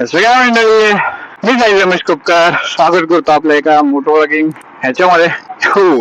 कसं काय मंडळी, मी साई रमेश कोपकार स्वागत करतो आपल्या एका मोटो व्लॉगिंग ह्याच्यामध्ये.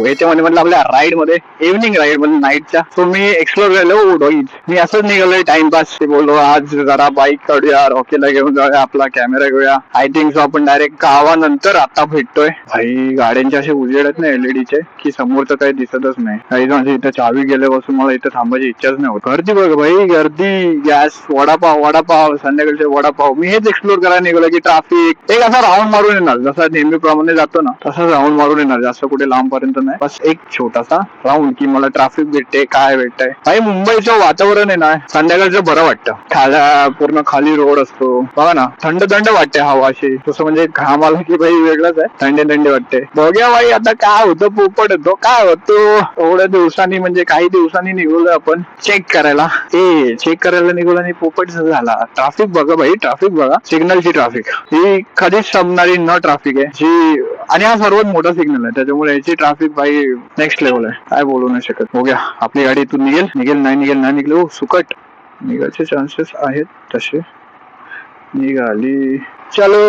याच्यामध्ये म्हटलं आपल्या राईड मध्ये, इव्हनिंग राईड मध्ये नाईटच्या. सो मी एक्सप्लोर केलं डॉईज. मी असंच निघालोय टाइमपास. बोललो आज जरा बाईक काढूया, रॉकीला घेऊन जाऊया, आपला कॅमेरा घेऊया. आय थिंक सो आपण डायरेक्ट गावानंतर आता भेटतोय. भाई गाड्यांचे असे उजेड आहेत ना एलईडीचे की समोरचं काही दिसतच नाही. काही माझी इथं चावी गेल्यापासून मला इथं थांबायची इच्छाच नाही होत. गर्दी बघ भाई, गर्दी. गॅस, वडापाव संध्याकाळचे वडापाव. मी हेच एक्सप्लोर करायला निघालो की ट्रॅफिक एक असा राऊंड मारून येणार, जसा नेहमीप्रमाणे जातो ना तसा राऊंड मारून येणार. जास्त कुठे लांब पर्यंत नाही, बस एक छोटासा राऊंड की मला ट्रॅफिक भेटते काय भेटतंय. भाई मुंबईचं वातावरण आहे ना संध्याकाळचं बरं वाटतं. पूर्ण खाली रोड असतो बघा ना, थंड थंड वाटते हवा अशी. तसं म्हणजे घाम आला की भाई वेगळंच आहे, थंडी थंडी वाटते. बघूया भाई आता काय होतं. पोपट होतो काय होतो. एवढ्या दिवसांनी म्हणजे काही दिवसांनी निघलो आपण चेक करायला. चेक करायला निघलो आणि पोपट झाला. ट्रॅफिक बघा भाई, ट्रॅफिक बघा. सिग्नलची ट्रॅफिक ही कधीच संपणारी न ट्रॅफिक आहे जी, आणि हा सर्वात मोठा सिग्नल आहे त्याच्यामुळे याची ट्रॅफिक भाई नेक्स्ट लेवल आहे, काय बोलू नाही शकत. बघूया आपली गाडी इथून निघेल नाही निघेल. सुकट निघायचे चान्सेस आहेत तसे. निघाली, चलो.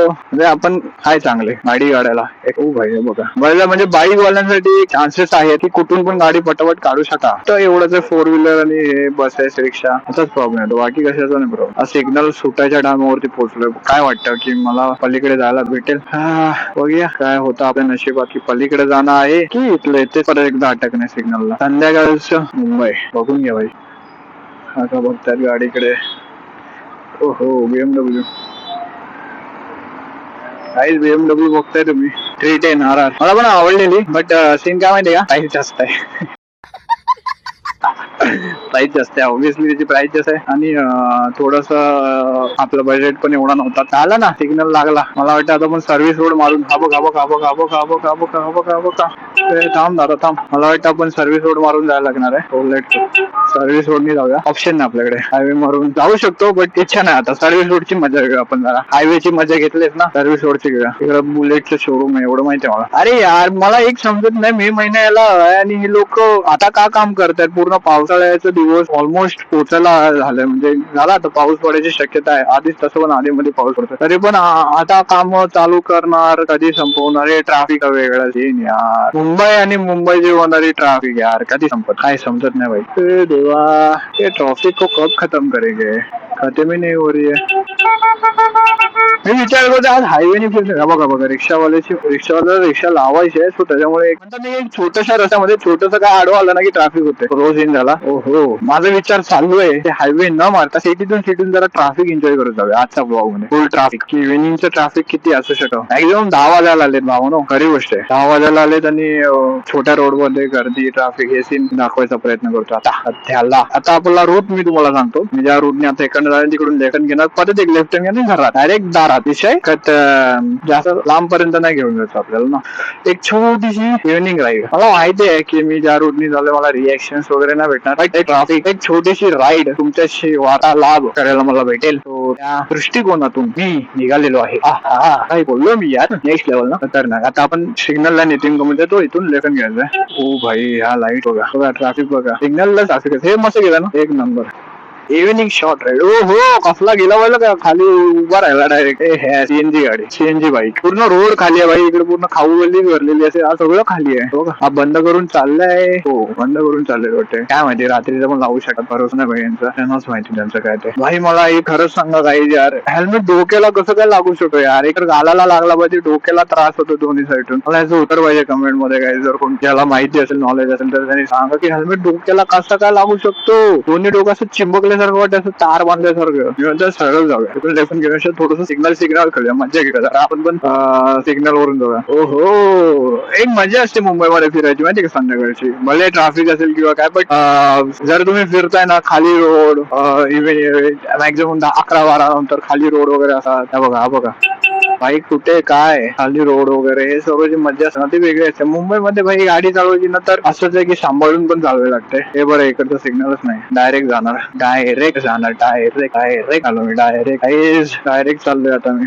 म्हणजे आपण आहे चांगले गाडी काढायला. भाई बघा बघा, म्हणजे बाईक वाल्यांसाठी चान्सेस आहेत की कुठून पण गाडी पटापट काढू शकता. तर एवढंच फोर व्हीलर आणि बसेस रिक्षा असाच प्रॉब्लेम येतो, बाकी कशाचा नाही प्रॉब्लेम. सिग्नल सुटायच्या टायमावरती पोहोचलोय. काय वाटतं की मला पलीकडे जायला भेटेल. बघूया काय होतं आपल्या नशिबात, की पलीकडे जाणं आहे की इथलं इथे परत एकदा अटकणे सिग्नलला. संध्याकाळचं मुंबई बघून घ्या भाई. आता बघतात गाडीकडे. ओहो BMW. काहीच BMW बघताय तुम्ही. 310 RR मला पण आवडलेली, बट सीन काय माहितीये का, प्राइस जास्त आहे. प्राइस जास्त आहे, ऑब्व्हियसली त्याची प्राइस जास्त आहे. आणि थोडस आपलं बजेट पण एवढा नव्हता. आला ना सिग्नल लागला. मला वाटतं आता आपण सर्व्हिस रोड मारून थांब दादा थांब. मला वाटतं आपण सर्व्हिस रोड मारून जायला लागणार आहे. सर्व्हिस रोडनी जाऊया, ऑप्शन नाही आपल्याकडे. हायवे मारून जाऊ शकतो बट इच्छा नाही आता. सर्व्हिस रोडची मजा घेऊया आपण जरा. हायवेची मजा घेतलीच ना, सर्व्हिस रोडची घेऊया. तिकडं बुलेटचं शोरूम आहे एवढं माहिती आहे मला. अरे यार मला एक समजत नाही, मे महिन्याला आणि हे लोक आता का काम करतात. पूर्ण पावसाळ्याचा दिवस ऑलमोस्ट पोचायला झालंय, म्हणजे झाला आता पाऊस पडायची शक्यता आहे. आधीच तसं पण आधीमध्ये पाऊस पडतो, तरी पण आता काम चालू करणार, कधी संपवणार. हे ट्रॅफिक वेगळं सीन यार. मुंबई आणि मुंबईची होणारी ट्रॅफिक यार कधी संपत काय समजत नाही भाई. देवा, ये ट्रॅफिक को कब खत्म करेंगे, खत्म ही नहीं हो रही है. मी विचार करतो आज हायवेने फिरतो. बघा रिक्षावाला रिक्षा लावायची आहे, सो त्याच्यामुळे एक छोट्याशा रस्त्यामध्ये छोटस काय आडवा आलं ना की ट्रॅफिक होते. रोज इन झाला. ओहो, माझा विचार चालू आहे ते हायवे न मारता सिटीतून जरा ट्रॅफिक एन्जॉय करत जाऊया आजच्या ब्लॉग मध्ये. फुल ट्रॅफिक की इव्हिनिंगचं ट्रॅफिक किती असू शकतं. मॅक्झिमम 10 वाजायला आलेत भावनो, खरी गोष्ट आहे. 10 वाजायला आलेत आणि छोट्या रोड मध्ये गर्दी ट्रॅफिक हे सीन दाखवायचा प्रयत्न करतो आता आपला रूट मी तुम्हाला सांगतो. मी ज्या रूटने आता इकडनं जाईल तिकडून लेफ्ट घेणार, परत एक लेफ्ट घेणार, घरात डायरेक्ट दारात. विषय जास्त लांब पर्यंत नाही घेऊन जायचं आपल्याला ना. एक छोटीशी इव्हिनिंग राईड. मला माहिती आहे की मी ज्या रूटने झालोय मला रिएक्शन वगैरे नाही भेटणार, बट ट्रॅफिक एक छोटीशी राईड तुमच्याशी वार्तालाप करायला मला भेटेल. त्या दृष्टिकोनातून मी निघालेलो आहे. काय बोललो मी यार, नेक्स्ट लेवल ना खतरनाक. आता आपण सिग्नलला नितीन म्हणजे तो इथून लेफ्ट घ्यायचा. ओ भाई हा लाईट बघा, ट्रॅफिक बघा. सिग्नलला ट्रॅफिक हे मस्त गेला ना, एक नंबर. Evening short ride. ओ हो, कसला गेला पाहिलं का, खाली उभा राहिला डायरेक्ट. सीएनजी गाडी, सीएनजी बाईक. पूर्ण रोड खाली आहे भाई. इकडे पूर्ण खाऊ गल्ली भरलेली असे, सगळं खाली आहे. हो का, हा बंद करून चाललाय. हो बंद करून चाललंय वाटते. काय माहिती रात्रीचं पण लावू शकत, भरोसा नाही भाई यांचा, त्यांनाच माहिती त्यांचं काय ते. भाई मला एक खरंच सांगा काही यार, हेल्मेट डोक्याला कसं काय लागू शकतो यार. एक गालाला लागला पाहिजे, डोक्याला त्रास होतो दोन्ही साईडून. मला याचं उत्तर पाहिजे कमेंट मध्ये. काही जर कोण ज्याला माहिती असेल, नॉलेज असेल तर त्यांनी सांगा की हेल्मेट डोक्याला कसं काय लागू शकतो. दोन्ही डोकं असं चिंबकल्यासारखं वाटतं, असं तार बांधल्यासारखं. सरळ जाऊया तिथून लेफ्ट घेऊन थोडस सिग्नल खेळूया, मजा घेऊया जरा. आपण पण सिग्नल वरून जाऊया. ओहो, एक मजा असते मुंबईमध्ये फिरायची माहिती का संध्याकाळची. भले ट्रॅफिक असेल किंवा काय, पण जर तुम्ही फिरताय ना खाली रोड, मॅक्झिमम 11-12 नंतर खाली रोड वगैरे असतात. हा बघा भाई कुठे काय खाली रोड वगैरे हे सर्व जी मजा असते ना ती वेगळी असते. मुंबईमध्ये भाई गाडी चालवायची ना तर असंच आहे की सांभाळून पण चालवावी लागते. हे बरं इकडचं सिग्नलच नाही, डायरेक्ट जाणार डायरेक्ट आलो मी डायरेक्ट चाललोय आता मी.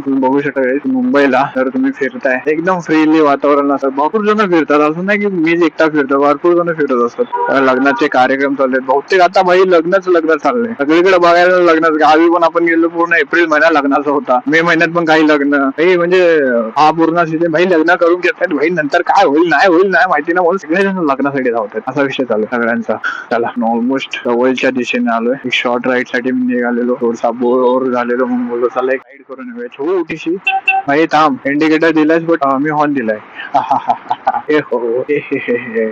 तुम्ही बघू शकता guys, मुंबईला जर तुम्ही फिरताय एकदम फ्रीली वातावरण असतं. भरपूर जण फिरतात, असं नाही की मीच एकटा फिरतो, भरपूर जण फिरत असतात. लग्नाचे कार्यक्रम चालले बहुतेक आता भाई लग्न चालले सगळीकडे बघायला. लग्नाचं गावी पण आपण गेलो, पूर्ण एप्रिल महिना लग्नाचा होता, मे महिन्यात पण काही लग्न भाई म्हणजे हा पूर्ण सीझन भाई लग्न करून घेतात भाई. नंतर काय होईल नाही माहिती ना, म्हणून सगळे जण लग्नासाठी धावतात. असा विषय चालू आहे सगळ्यांचा. चला ऑलमोस्ट जवळच्या दिशेने आलोय. एक शॉर्ट राईड साठी मी निघालेलो, थोडसा बोर झालेलो म्हणून बोललो चला एक राईड करून येऊया छोटीशी. भाई थांब, इंडिकेटर दिलायस बट मी हॉर्न दिलाय. हे हो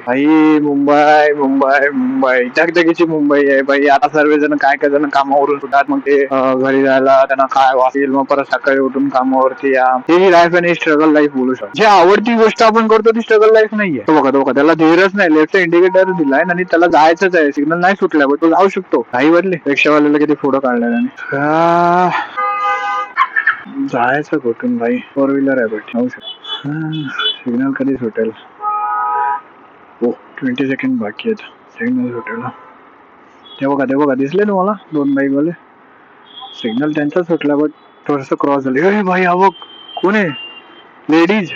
भाई मुंबई टकटकीची मुंबई आहे भाई. आता सर्वजण काय जण कामावरून सुटतात, मग ते घरी जायला त्यांना काय वाटेल, मग परत सकाळी उठून कामावरती या. ही लाईफ आणि स्ट्रगल लाईफ बोलू शकतो. जी आवडती गोष्ट आपण करतो ती स्ट्रगल लाईफ नाहीये. तो बघा त्याला धीरच नाही, लेफ्टचा इंडिकेटर दिलाय आणि त्याला जायचंच आहे, सिग्नल नाही सुटला बट तो जाऊ शकतो. काही बदली रिक्षावाल्याला किती फोटो काढलाय त्याने. जायचं कुठून भाई, फोर व्हीलर आहे बट जाऊ शकतो. सिग्नल कधी सुटेल? हो 20 सेकंड बाकी आहेत सिग्नल सुटायला. ते बघा दिसले तुम्हाला दोन बाईक वाले. सिग्नल त्यांचा सुटला बट थोडस क्रॉस झाले. अरे भाई हा बघ कोण आहे, लेडीज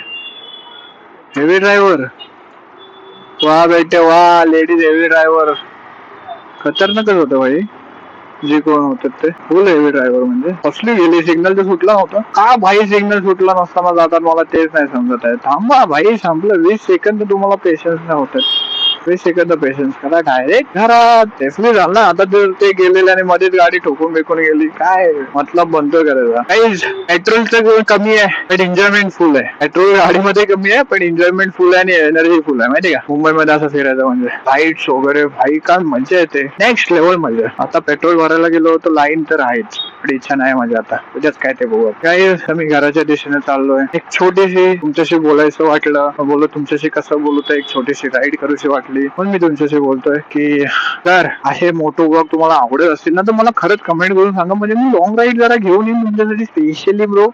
हेवी ड्रायव्हर. वा बेटे वा, लेडीज हेवी ड्रायव्हर खतरनाकच होतं भाई. जे कोण होतात ते फुल हेवी ड्रायव्हर. म्हणजे कसली गेली, सिग्नल तर सुटला नव्हता का भाई? सिग्नल सुटला नसताना जातात, मला तेच नाही समजत आहे. थांबा भाई, संपलं 20 सेकंद तुम्हाला पेशन्स नाही होत. 20 सेकंद पेशन्स करा, डायरेक्ट घरात सेफली झालं ना. आता जर ते गेलेले आणि मध्येच गाडी ठोकून बेकून गेली, काय मतलब बनतोय करायचा? काहीच पेट्रोलचं कमी आहे पण एन्जॉयमेंट फुल आहे. पेट्रोल गाडीमध्ये कमी आहे पण एन्जॉयमेंट फुल आहे आणि एनर्जी फुल आहे. माहिती का मुंबईमध्ये असं फिरायचं म्हणजे लाईट्स वगैरे भाई काय मजा येते, नेक्स्ट लेवल मजा. आता पेट्रोल भरायला गेलो तर लाईन तर आहेच, पण इच्छा नाही माझी आता. उद्याच काय ते बघू. काय मी घराच्या दिशेने चाललोय. एक छोटीशी तुमच्याशी बोलायचं वाटलं, बोललो तुमच्याशी कसं बोलू तर एक छोटीशी राईड करूशी वाटली पण मी तुमच्याशी बोलतोय की तर असे मोठे ब्लॉग तुम्हाला आवडत असतील ना तर मला खरंच कमेंट करून सांगा, म्हणजे मी लॉंग राईड जरा घेऊन येईन तुमच्यासाठी स्पेशली ब्रो.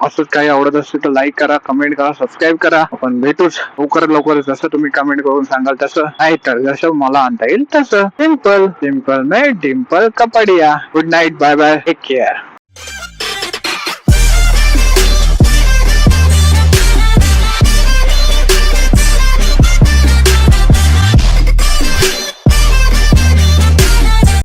असंच काही आवडत असेल तर लाईक करा, कमेंट करा, सबस्क्राईब करा. आपण भेटूच लवकर. जसं तुम्ही कमेंट करून सांगाल तसं, नाही तर जसं मला आणता येईल तसं. सिंपल सिंपल मैं Dimple Kapadia. Good night, bye bye, take care.